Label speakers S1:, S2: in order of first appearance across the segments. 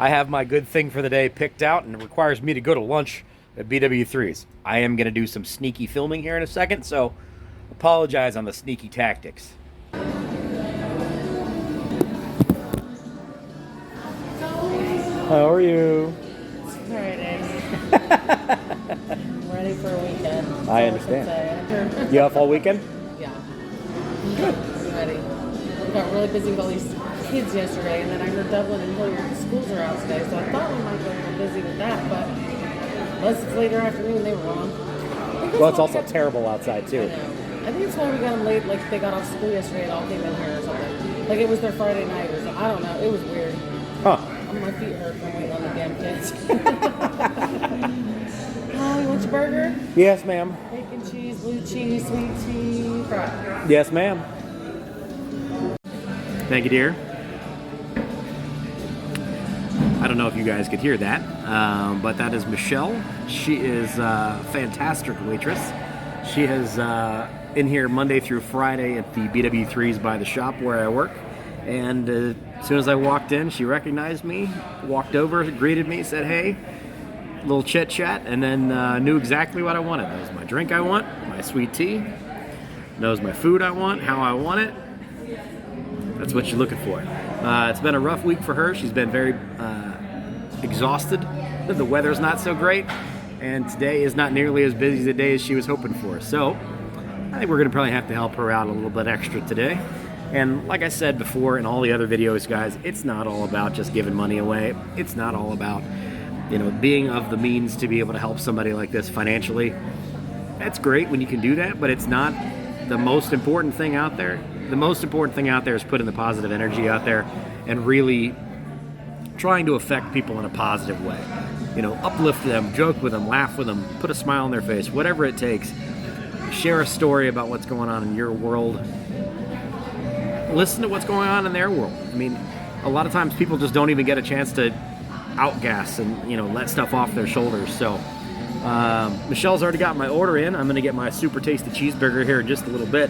S1: I have my good thing for the day picked out, and it requires me to go to lunch at BW3's. I am going to do some sneaky filming here in a second, so apologize on the sneaky tactics. How are you?
S2: It's Friday. I'm ready for a weekend. That's
S1: I
S2: all
S1: understand.
S2: can say.
S1: You off all weekend?
S2: Yeah.
S1: Good.
S2: I'm ready. We got really busy with all these kids yesterday, and then I heard Dublin and Hilliard schools are out today, so I thought we might get a little busy with that, but unless it's later afternoon, they were wrong.
S1: Well, it's also terrible outside,
S2: I
S1: too.
S2: know. I think it's why we got them late, like they got off school yesterday and all came in here or something. Like it was their Friday night or something. I don't know. It was weird.
S1: Huh.
S2: My feet hurt from waiting on the damn kids. Oh, you want your burger?
S1: Yes, ma'am.
S2: Bacon, cheese, blue cheese, sweet tea, fry.
S1: Yes, ma'am. Thank you, dear. I don't know if you guys could hear that, but that is Michelle. She is a fantastic waitress. She is in here Monday through Friday at the BW3's by the shop where I work. And as soon as I walked in, she recognized me, walked over, greeted me, said, hey, little chit chat, and then knew exactly what I wanted. Knows my drink I want, my sweet tea, knows my food I want, how I want it. That's what she's looking for. It's been a rough week for her. She's been very exhausted. The weather's not so great, and today is not nearly as busy a day as she was hoping for. So I think we're going to probably have to help her out a little bit extra today. And like I said before in all the other videos, guys, it's not all about just giving money away. It's not all about, being of the means to be able to help somebody like this financially. That's great when you can do that, but it's not the most important thing out there. The most important thing out there is putting the positive energy out there and really trying to affect people in a positive way. Uplift them, joke with them, laugh with them, put a smile on their face, whatever it takes. Share a story about what's going on in your world. Listen to what's going on in their world. I mean, a lot of times people just don't even get a chance to outgas and, let stuff off their shoulders. So Michelle's already got my order in. I'm going to get my super tasty cheeseburger here in just a little bit.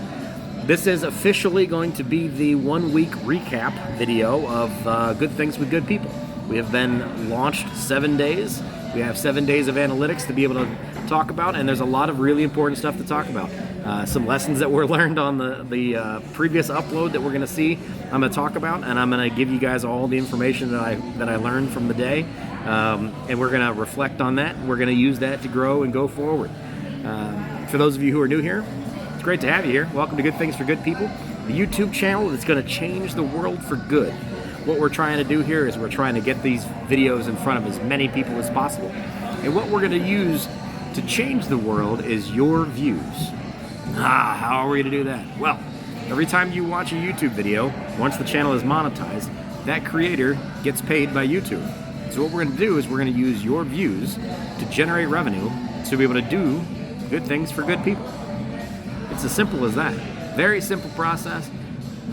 S1: This is officially going to be the 1 week recap video of Good Things with Good People. We have been launched 7 days. We have 7 days of analytics to be able to talk about, and there's a lot of really important stuff to talk about. Some lessons that were learned on the previous upload that we're going to see, I'm going to talk about, and I'm going to give you guys all the information that I learned from the day, and we're going to reflect on that. We're going to use that to grow and go forward. For those of you who are new here, it's great to have you here. Welcome to Good Things for Good People, the YouTube channel that's going to change the world for good. What we're trying to do here is we're trying to get these videos in front of as many people as possible. And what we're going to use to change the world is your views. How are we going to do that? Well, every time you watch a YouTube video, once the channel is monetized, that creator gets paid by YouTube. So what we're going to do is we're going to use your views to generate revenue to be able to do good things for good people. It's as simple as that. Very simple process,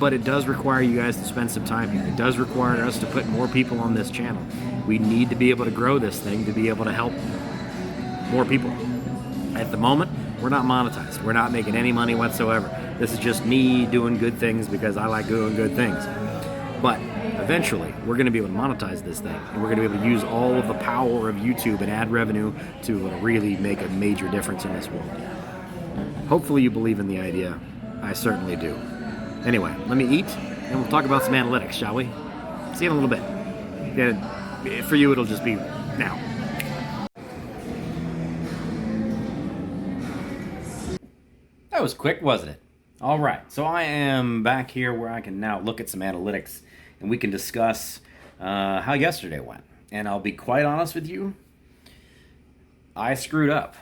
S1: but it does require you guys to spend some time here. It does require us to put more people on this channel. We need to be able to grow this thing to be able to help more people. At the moment, we're not monetized. We're not making any money whatsoever. This is just me doing good things because I like doing good things. But eventually, we're going to be able to monetize this thing, and we're going to be able to use all of the power of YouTube and ad revenue to really make a major difference in this world. Hopefully you believe in the idea. I certainly do. Anyway, let me eat, and we'll talk about some analytics, shall we? See you in a little bit. Yeah, for you, it'll just be now. That was quick, wasn't it? All right, so I am back here where I can now look at some analytics, and we can discuss how yesterday went. And I'll be quite honest with you, I screwed up.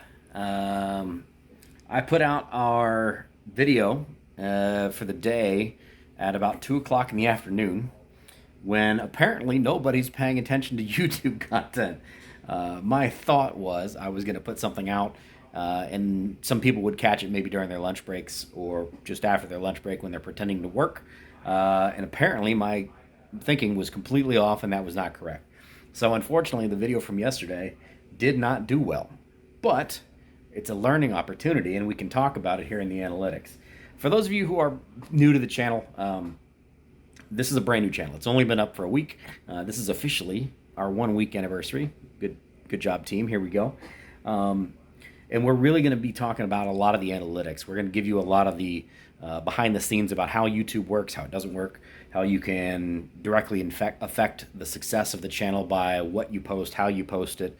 S1: I put out our video for the day at about 2 o'clock in the afternoon when apparently nobody's paying attention to YouTube content. My thought was I was going to put something out and some people would catch it maybe during their lunch breaks or just after their lunch break when they're pretending to work. And apparently my thinking was completely off, and that was not correct. So unfortunately, the video from yesterday did not do well. But it's a learning opportunity, and we can talk about it here in the analytics. For those of you who are new to the channel, this is a brand new channel. It's only been up for a week. This is officially our 1 week anniversary. Good job, team. Here we go. And we're really going to be talking about a lot of the analytics. We're going to give you a lot of the behind the scenes about how YouTube works, how it doesn't work, how you can directly affect the success of the channel by what you post, how you post it,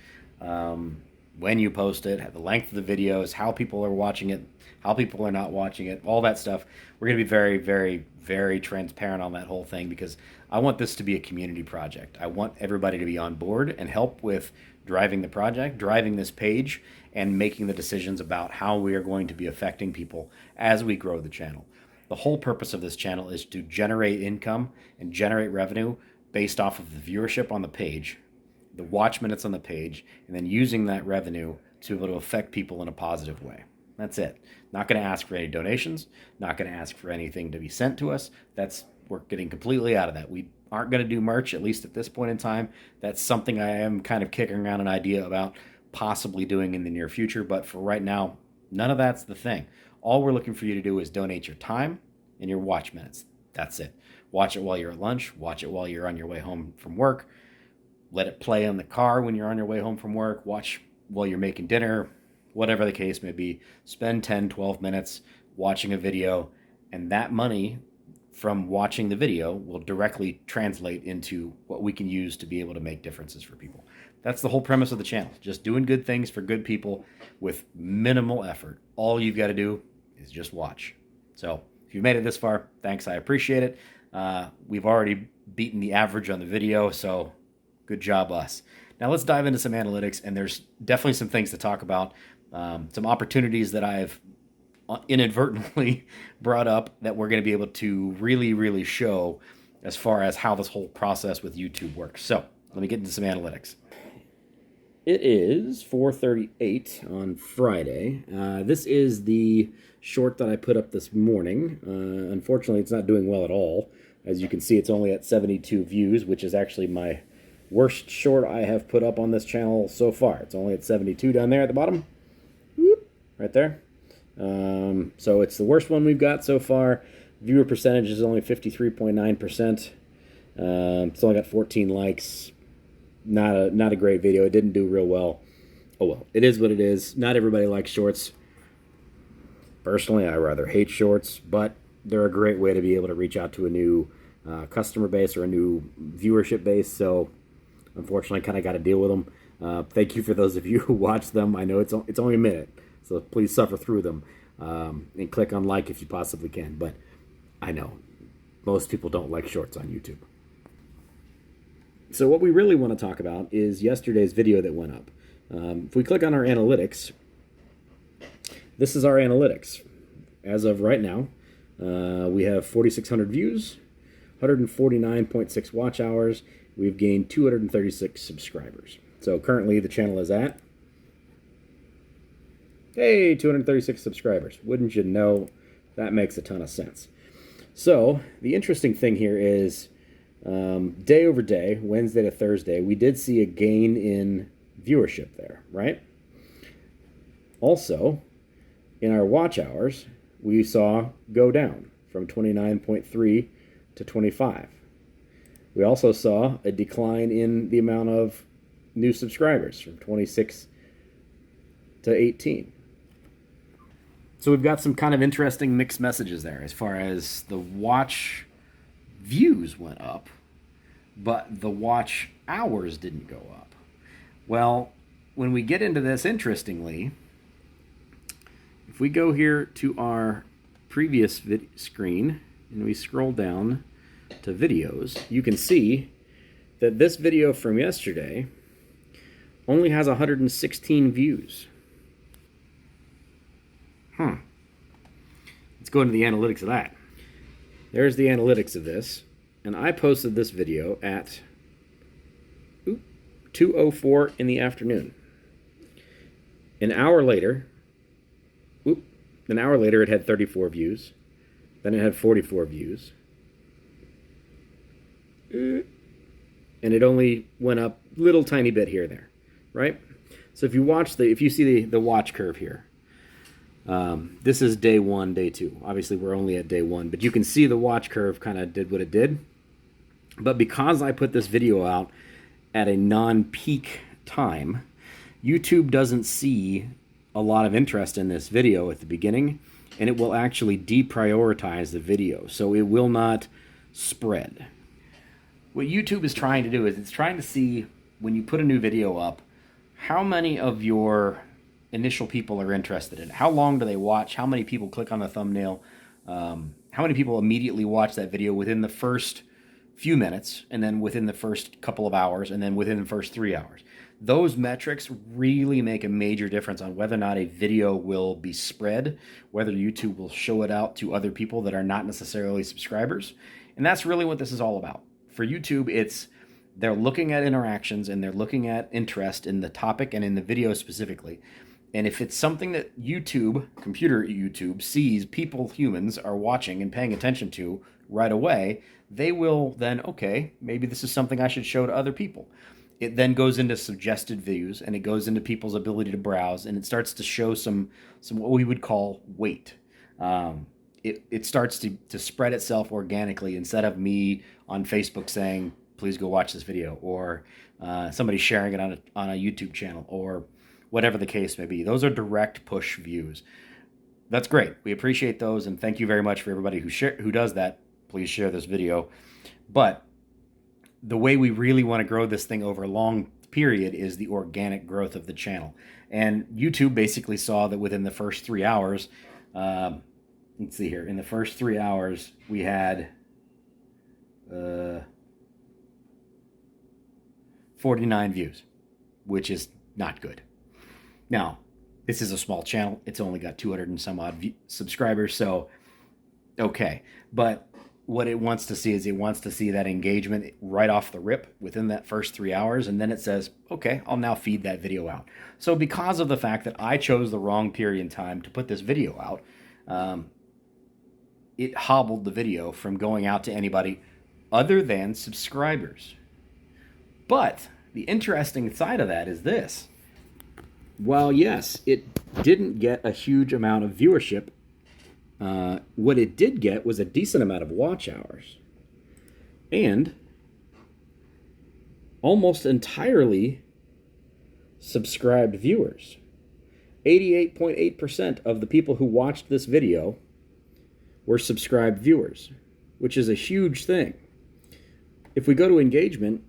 S1: when you post it, the length of the videos, how people are watching it, how people are not watching it, all that stuff. We're going to be very, very, very transparent on that whole thing because I want this to be a community project. I want everybody to be on board and help with driving the project, driving this page, and making the decisions about how we are going to be affecting people as we grow the channel. The whole purpose of this channel is to generate income and generate revenue based off of the viewership on the page, the watch minutes on the page, and then using that revenue to be able to affect people in a positive way. That's it. Not going to ask for any donations, not going to ask for anything to be sent to us. We're getting completely out of that. We aren't going to do merch, at least at this point in time. That's something I am kind of kicking around an idea about possibly doing in the near future, but for right now, none of that's the thing. All we're looking for you to do is donate your time and your watch minutes. That's it. Watch it while you're at lunch, watch it while you're on your way home from work, let it play in the car when you're on your way home from work, watch while you're making dinner, whatever the case may be. Spend 10, 12 minutes watching a video, and that money from watching the video will directly translate into what we can use to be able to make differences for people. That's the whole premise of the channel. Just doing good things for good people with minimal effort. All you've got to do is just watch. So if you've made it this far, thanks. I appreciate it. We've already beaten the average on the video, so good job us. Now let's dive into some analytics, and there's definitely some things to talk about, some opportunities that I've inadvertently brought up that we're going to be able to really, really show as far as how this whole process with YouTube works. So let me get into some analytics. It is 4:38 on Friday. This is the short that I put up this morning. Unfortunately, it's not doing well at all. As you can see, it's only at 72 views, which is actually my worst short I have put up on this channel so far. It's only at 72 down there at the bottom. Whoop, right there. So it's the worst one we've got so far. Viewer percentage is only 53.9%. It's only got 14 likes. Not a great video. It didn't do real well. Oh well, it is what it is. Not everybody likes shorts. Personally, I rather hate shorts, but they're a great way to be able to reach out to a new customer base or a new viewership base. So unfortunately, I kind of got to deal with them. Thank you for those of you who watch them. I know it's only a minute, so please suffer through them and click on like if you possibly can. But I know most people don't like shorts on YouTube. So what we really want to talk about is yesterday's video that went up. If we click on our analytics, this is our analytics. As of right now, we have 4,600 views, 149.6 watch hours. We've gained 236 subscribers. So currently the channel is at, hey, 236 subscribers. Wouldn't you know, that makes a ton of sense. So the interesting thing here is day over day, Wednesday to Thursday, we did see a gain in viewership there, right? Also, in our watch hours, we saw go down from 29.3 to 25. We also saw a decline in the amount of new subscribers from 26 to 18. So we've got some kind of interesting mixed messages there as far as the watch views went up, but the watch hours didn't go up. Well, when we get into this, interestingly, if we go here to our previous screen and we scroll down to videos, you can see that this video from yesterday only has 116 views. Let's go into the analytics of that. There's the analytics of this. And I posted this video at 2:04 in the afternoon. An hour later, it had 34 views. Then it had 44 views. And it only went up a little tiny bit here and there, right? So if you see the watch curve here, this is day one, day two. Obviously, we're only at day one, but you can see the watch curve kind of did what it did. But because I put this video out at a non-peak time, YouTube doesn't see a lot of interest in this video at the beginning, and it will actually deprioritize the video, so it will not spread. What YouTube is trying to do is it's trying to see, when you put a new video up, how many of your initial people are interested in it. How long do they watch? How many people click on the thumbnail? How many people immediately watch that video within the first few minutes, and then within the first couple of hours, and then within the first 3 hours? Those metrics really make a major difference on whether or not a video will be spread, whether YouTube will show it out to other people that are not necessarily subscribers. And that's really what this is all about. For YouTube, they're looking at interactions and they're looking at interest in the topic and in the video specifically. And if it's something that YouTube, computer YouTube, sees people, humans, are watching and paying attention to right away, they will then, okay, maybe this is something I should show to other people. It then goes into suggested views, and it goes into people's ability to browse, and it starts to show some what we would call weight. It starts to spread itself organically, instead of me on Facebook saying, please go watch this video, or somebody sharing it on a YouTube channel, or whatever the case may be. Those are direct push views. That's great. We appreciate those, and thank you very much for everybody who does that. Please share this video. But the way we really want to grow this thing over a long period is the organic growth of the channel. And YouTube basically saw that within the first 3 hours, let's see here, in the first 3 hours, we had 49 views, which is not good. Now, this is a small channel. It's only got 200 and some odd subscribers, so okay. But what it wants to see is it wants to see that engagement right off the rip within that first 3 hours, and then it says, okay, I'll now feed that video out. So because of the fact that I chose the wrong period in time to put this video out, it hobbled the video from going out to anybody other than subscribers. But the interesting side of that is this. While yes, it didn't get a huge amount of viewership, what it did get was a decent amount of watch hours, and almost entirely subscribed viewers. 88.8% of the people who watched this video were subscribed viewers, which is a huge thing. If we go to engagement,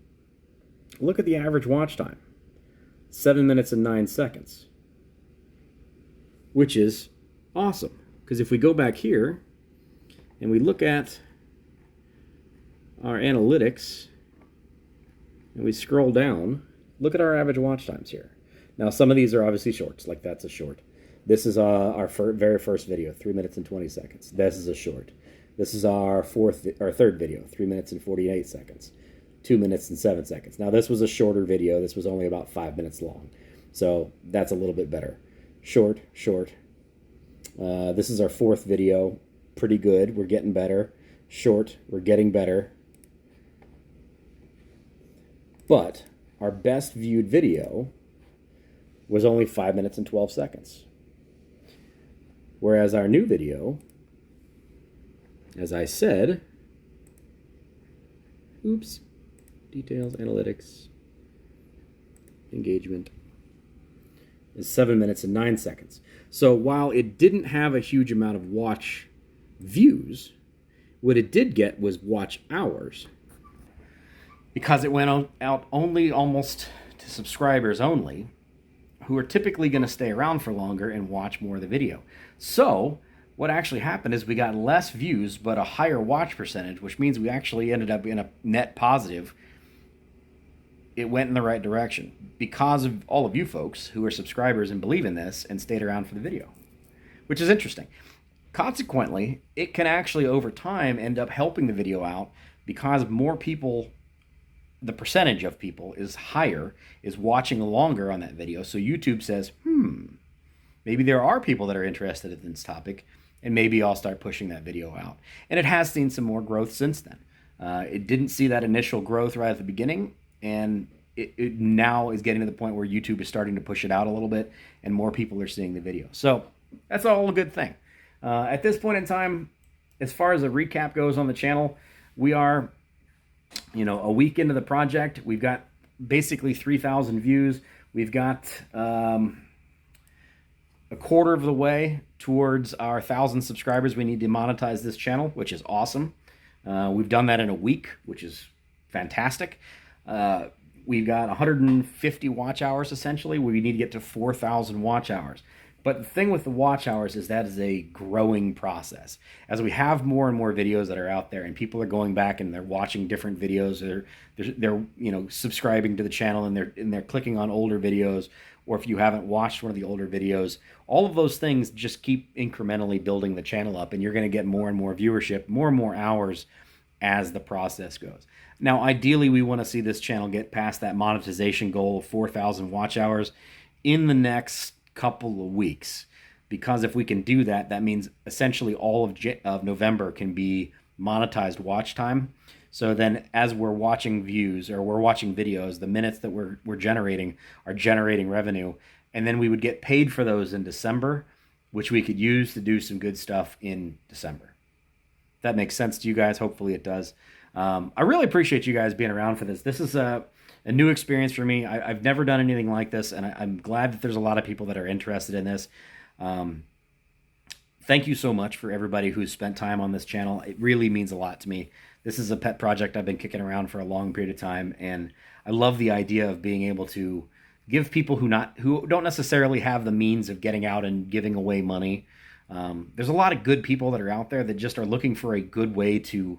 S1: look at the average watch time. 7 minutes and 9 seconds, which is awesome. Because if we go back here and we look at our analytics and we scroll down, look at our average watch times here. Now, some of these are obviously shorts, like that's a short. This is our very first video, 3 minutes and 20 seconds. This is a short. This is our third video, 3 minutes and 48 seconds. 2 minutes and 7 seconds. Now, this was a shorter video. This was only about 5 minutes long. So that's a little bit better. Short. This is our fourth video. Pretty good. We're getting better. Short. We're getting better. But our best viewed video was only 5 minutes and 12 seconds. Whereas our new video, as I said, details, analytics, engagement, is 7 minutes and 9 seconds. So while it didn't have a huge amount of watch views, what it did get was watch hours, because it went out only almost to subscribers only, who are typically going to stay around for longer and watch more of the video. So what actually happened is we got less views but a higher watch percentage, which means we actually ended up in a net positive. It went in the right direction because of all of you folks who are subscribers and believe in this and stayed around for the video, which is interesting. Consequently, it can actually over time end up helping the video out, because more people, the percentage of people is higher, is watching longer on that video. So YouTube says, maybe there are people that are interested in this topic, and maybe I'll start pushing that video out. And it has seen some more growth since then. It didn't see that initial growth right at the beginning, and it now is getting to the point where YouTube is starting to push it out a little bit, and more people are seeing the video. So that's all a good thing. At this point in time, as far as a recap goes on the channel, we are, a week into the project. We've got basically 3,000 views. We've got a quarter of the way towards our 1,000 subscribers. We need to monetize this channel, which is awesome. We've done that in a week, which is fantastic. We've got 150 watch hours, essentially. We need to get to 4,000 watch hours. But the thing with the watch hours is that is a growing process. As we have more and more videos that are out there and people are going back and they're watching different videos, they're subscribing to the channel and they're clicking on older videos, or if you haven't watched one of the older videos, all of those things just keep incrementally building the channel up, and you're going to get more and more viewership, more and more hours as the process goes. Now, ideally, we want to see this channel get past that monetization goal of 4,000 watch hours in the next couple of weeks, because if we can do that, that means essentially all of November can be monetized watch time. So then as we're watching views or we're watching videos, the minutes that we're generating are generating revenue, and then we would get paid for those in December, which we could use to do some good stuff in December. That makes sense to you guys. Hopefully it does. I really appreciate you guys being around for this. This is a new experience for me. I've never done anything like this, and I'm glad that there's a lot of people that are interested in this. Thank you so much for everybody who's spent time on this channel. It really means a lot to me. This is a pet project I've been kicking around for a long period of time, and I love the idea of being able to give people who don't necessarily have the means of getting out and giving away money. There's a lot of good people that are out there that just are looking for a way to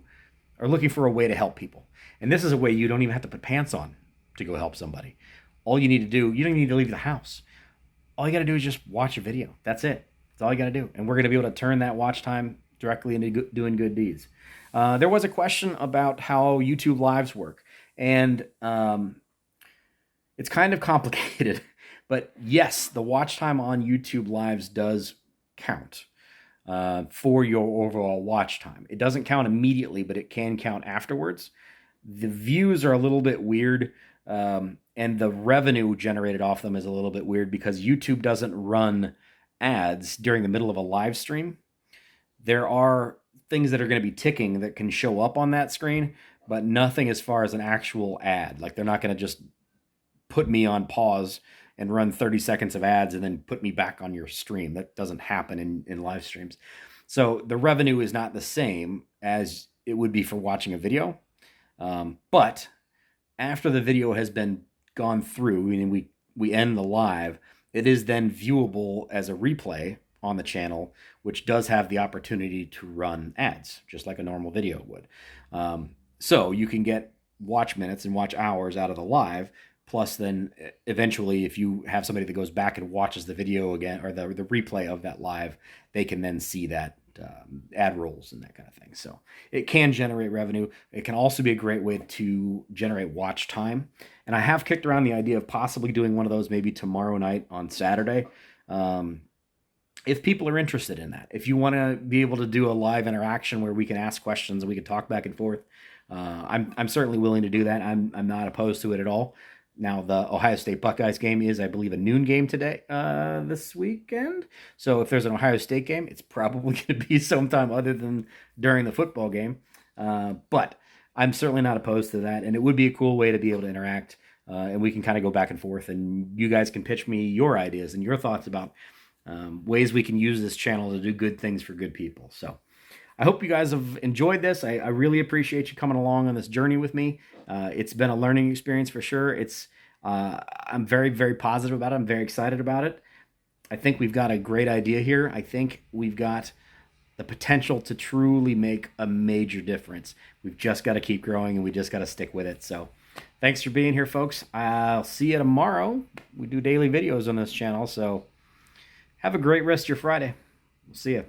S1: help people. And this is a way you don't even have to put pants on to go help somebody. All you need to do, you don't need to leave the house. All you got to do is just watch a video. That's it. That's all you got to do. And we're going to be able to turn that watch time directly into doing good deeds. There was a question about how YouTube lives work. And it's kind of complicated. But yes, the watch time on YouTube lives does count for your overall watch time. It doesn't count immediately, but it can count afterwards. The views are a little bit weird, and the revenue generated off them is a little bit weird because YouTube doesn't run ads during the middle of a live stream. There are things that are going to be ticking that can show up on that screen, but nothing as far as an actual ad. Like, they're not going to just put me on pause and run 30 seconds of ads and then put me back on your stream. That doesn't happen in live streams. So the revenue is not the same as it would be for watching a video. But after the video has been gone through and we end the live, it is then viewable as a replay on the channel, which does have the opportunity to run ads, just like a normal video would. So you can get watch minutes and watch hours out of the live. Plus, then eventually, if you have somebody that goes back and watches the video again or the replay of that live, they can then see that ad rolls and that kind of thing. So it can generate revenue. It can also be a great way to generate watch time. And I have kicked around the idea of possibly doing one of those maybe tomorrow night on Saturday. If people are interested in that, if you want to be able to do a live interaction where we can ask questions and we can talk back and forth, I'm certainly willing to do that. I'm not opposed to it at all. Now, the Ohio State Buckeyes game is, I believe, a noon game today, this weekend. So if there's an Ohio State game, it's probably going to be sometime other than during the football game. But I'm certainly not opposed to that. And it would be a cool way to be able to interact. And we can kind of go back and forth. And you guys can pitch me your ideas and your thoughts about ways we can use this channel to do good things for good people. So I hope you guys have enjoyed this. I really appreciate you coming along on this journey with me. It's been a learning experience for sure. I'm very, very positive about it. I'm very excited about it. I think we've got a great idea here. I think we've got the potential to truly make a major difference. We've just got to keep growing and we just got to stick with it. So thanks for being here, folks. I'll see you tomorrow. We do daily videos on this channel. So have a great rest of your Friday. We'll see you.